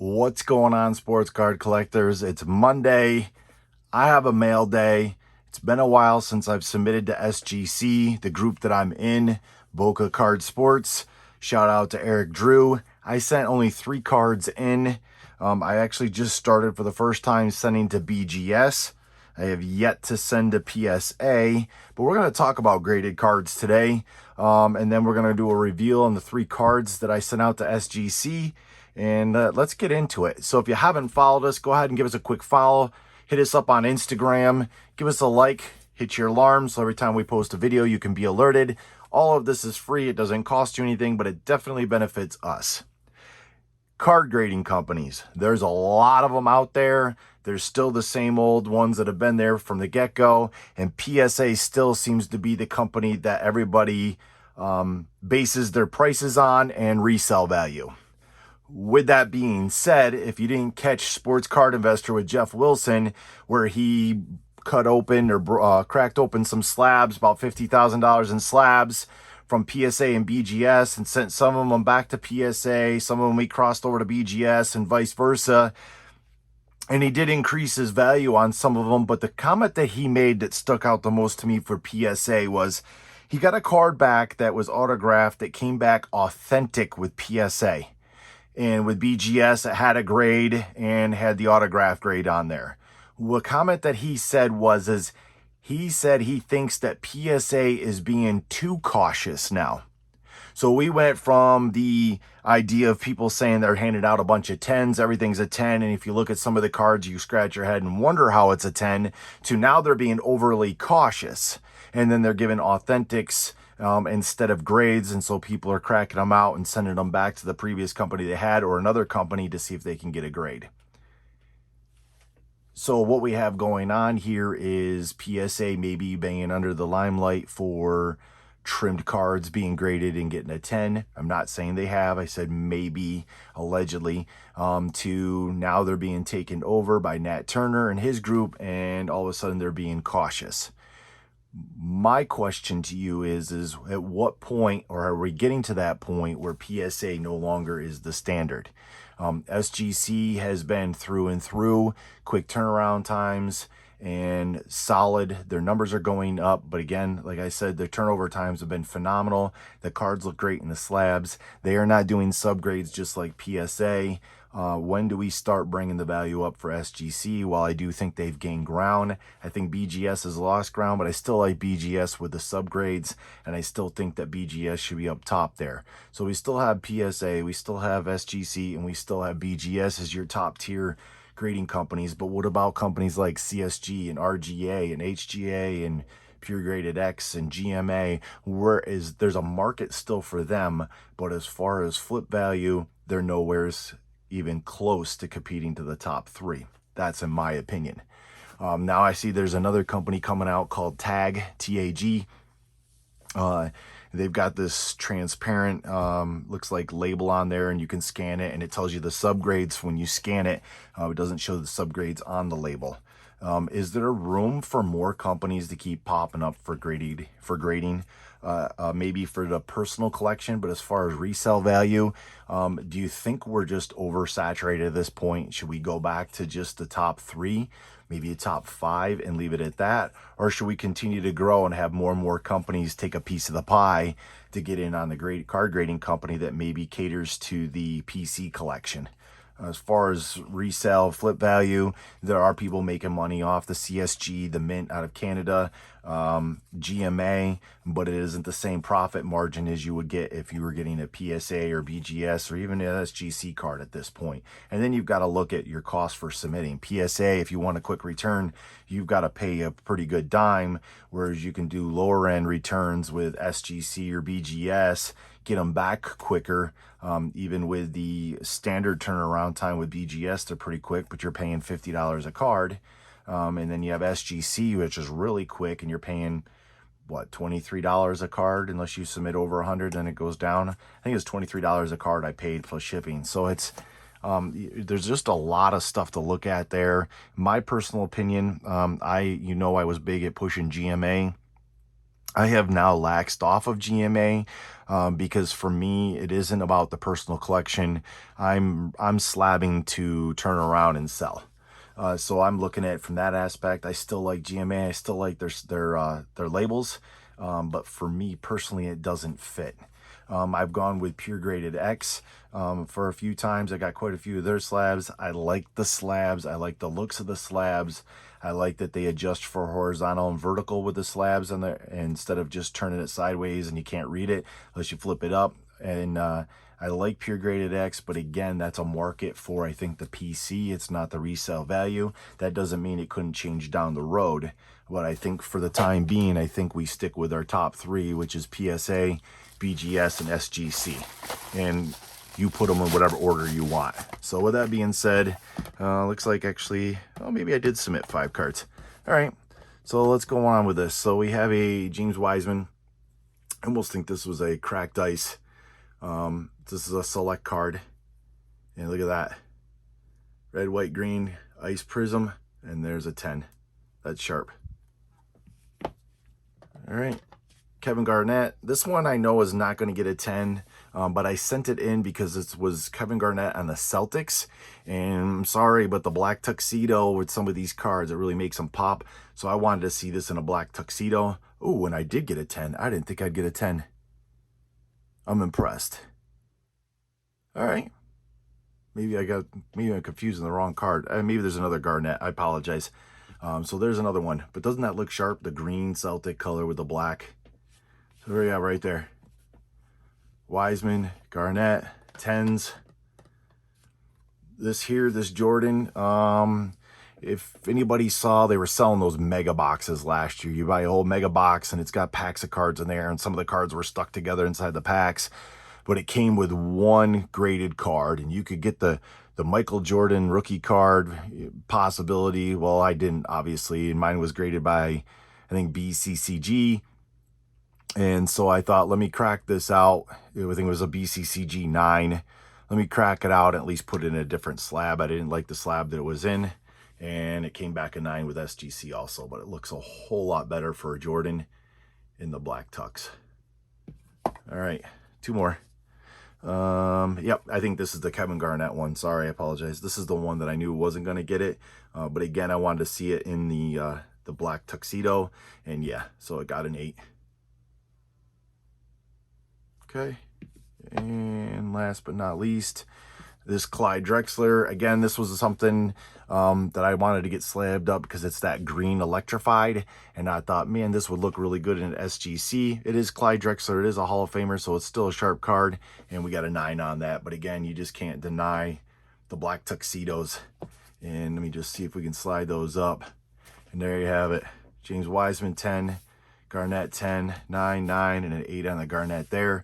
What's going on, sports card collectors? It's Monday. I have a mail day. It's been a while since I've submitted to SGC, the group that I'm in, Boca Card Sports. Shout out to Eric Drew. I sent only 3 cards in. I actually just started for the first time sending to BGS. I have yet to send to PSA, but we're going to talk about graded cards today. And then we're going to do a reveal on the 3 cards that I sent out to SGC. And let's get into it. So if you haven't followed us, go ahead and give us a quick follow. Hit us up on Instagram. Give us a like. Hit your alarm so every time we post a video, you can be alerted. All of this is free. It doesn't cost you anything, but it definitely benefits us. Card grading companies. There's a lot of them out there. There's still the same old ones that have been there from the get-go. And PSA still seems to be the company that everybody bases their prices on and resale value. With that being said, if you didn't catch Sports Card Investor with Jeff Wilson, where he cut open or cracked open some slabs, about $50,000 in slabs from PSA and BGS, and sent some of them back to PSA, some of them we crossed over to BGS and vice versa. And he did increase his value on some of them, but the comment that he made that stuck out the most to me for PSA was he got a card back that was autographed that came back authentic with PSA. And with BGS, it had a grade and had the autograph grade on there. The comment that he said was, he said he thinks that PSA is being too cautious now. So we went from the idea of people saying they're handing out a bunch of 10s, everything's a 10, and if you look at some of the cards, you scratch your head and wonder how it's a 10, to now they're being overly cautious. And then they're giving authentics instead of grades, and so people are cracking them out and sending them back to the previous company they had or another company to see if they can get a grade. So what we have going on here is PSA maybe banging under the limelight for trimmed cards being graded and getting a 10. I'm not saying they have. I said maybe, allegedly, to now they're being taken over by Nat Turner and his group, and all of a sudden they're being cautious. My question to you is at what point, or are we getting to that point where PSA no longer is the standard? SGC has been through and through, quick turnaround times and solid. Their numbers are going up, but again, like I said, their turnover times have been phenomenal. The cards look great in the slabs. They are not doing subgrades just like PSA. When do we start bringing the value up for SGC? While I do think they've gained ground, I think BGS has lost ground, but I still like BGS with the subgrades, and I still think that BGS should be up top there. So we still have PSA, we still have SGC, and we still have BGS as your top tier grading companies. But what about companies like CSG and RGA and HGA and Pure Graded X and GMA? There's a market still for them, but as far as flip value, they're nowhere's even close to competing to the top 3. That's in my opinion. Now I see there's another company coming out called TAG, T-A-G. They've got this transparent, looks like label on there, and you can scan it, and it tells you the subgrades when you scan it. It doesn't show the subgrades on the label. Is there room for more companies to keep popping up for grading? Maybe for the personal collection, but as far as resale value, do you think we're just oversaturated at this point? Should we go back to just the top 3, maybe a top 5, and leave it at that? Or should we continue to grow and have more and more companies take a piece of the pie to get in on the card grading company that maybe caters to the PC collection? As far as resale flip value, there are people making money off the CSG, the mint out of Canada, GMA, but it isn't the same profit margin as you would get if you were getting a PSA or BGS or even an SGC card at this point. And then you've got to look at your cost for submitting. PSA, if you want a quick return, you've got to pay a pretty good dime, whereas you can do lower end returns with SGC or BGS, get them back quicker. Even with the standard turnaround time with BGS, they're pretty quick, but you're paying $50 a card. And then you have SGC, which is really quick, and you're paying, what, $23 a card unless you submit over 100, then it goes down. I think it's $23 a card I paid plus shipping. So it's there's just a lot of stuff to look at there. My personal opinion, I was big at pushing GMA. I have now laxed off of GMA because for me, it isn't about the personal collection. I'm slabbing to turn around and sell. So I'm looking at it from that aspect. I still like GMA. I still like their labels, but for me personally, it doesn't fit. I've gone with Pure Graded X for a few times. I got quite a few of their slabs. I like the slabs. I like the looks of the slabs. I like that they adjust for horizontal and vertical with the slabs on there instead of just turning it sideways and you can't read it unless you flip it up. And I like Pure Graded X, but again, that's a market for, I think, the PC. It's not the resale value. That doesn't mean it couldn't change down the road. But I think for the time being, I think we stick with our top three, which is PSA, BGS, and SGC. And you put them in whatever order you want. So with that being said, looks like actually, oh, maybe I did submit 5 cards. All right, so let's go on with this. So we have a James Wiseman. I almost think this was a cracked ice. This is a select card. And look at that. Red, white, green, ice prism. And there's a 10. That's sharp. All right. Kevin Garnett. This one I know is not going to get a 10, but I sent it in because it was Kevin Garnett on the Celtics. And I'm sorry, but the black tuxedo with some of these cards, it really makes them pop. So I wanted to see this in a black tuxedo. Oh, and I did get a 10. I didn't think I'd get a 10. I'm impressed. All right. Maybe I'm confusing the wrong card. Maybe there's another Garnett. I apologize. So there's another one. But doesn't that look sharp? The green Celtic color with the black. So there you go, right there. Wiseman, Garnett, 10s. This Jordan, if anybody saw, they were selling those mega boxes last year. You buy a whole mega box and it's got packs of cards in there, and some of the cards were stuck together inside the packs. But it came with one graded card, and you could get the Michael Jordan rookie card possibility. Well, I didn't, obviously, and mine was graded by, I think, BCCG. And so I thought, let me crack this out. I think it was a BCCG 9. Let me crack it out and at least put it in a different slab. I didn't like the slab that it was in. And it came back a 9 with SGC also. But it looks a whole lot better for a Jordan in the black tux. All right, 2 more. Yep, I think this is the Kevin Garnett one. Sorry, I apologize. This is the one that I knew wasn't going to get it. But again, I wanted to see it in the black tuxedo. And yeah, so it got an 8. Okay, and last but not least, this Clyde Drexler. Again, this was something that I wanted to get slabbed up because it's that green electrified, and I thought, man, this would look really good in an SGC. It is Clyde Drexler. It is a Hall of Famer, so it's still a sharp card, and we got a 9 on that. But again, you just can't deny the black tuxedos. And let me just see if we can slide those up. And there you have it. James Wiseman, 10. Garnett 10, 9, 9, and an 8 on the Garnett there.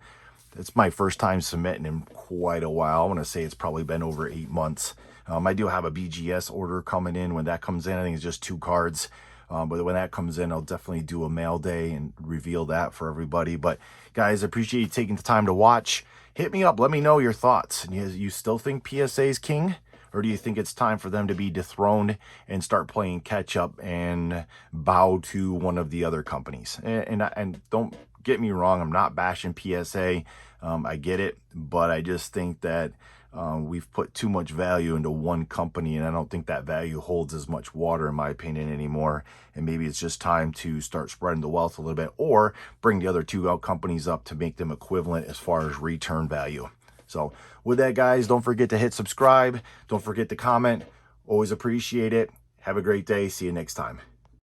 It's my first time submitting in quite a while. I want to say it's probably been over 8 months. I do have a BGS order coming in. When that comes in, I think it's just 2 cards. But when that comes in, I'll definitely do a mail day and reveal that for everybody. But guys, I appreciate you taking the time to watch. Hit me up. Let me know your thoughts. You still think PSA is king? Or do you think it's time for them to be dethroned and start playing catch up and bow to one of the other companies? And don't get me wrong, I'm not bashing PSA. I get it, but I just think that we've put too much value into one company, and I don't think that value holds as much water, in my opinion, anymore. And maybe it's just time to start spreading the wealth a little bit, or bring the other 2 companies up to make them equivalent as far as return value. So with that, guys, don't forget to hit subscribe. Don't forget to comment. Always appreciate it. Have a great day. See you next time.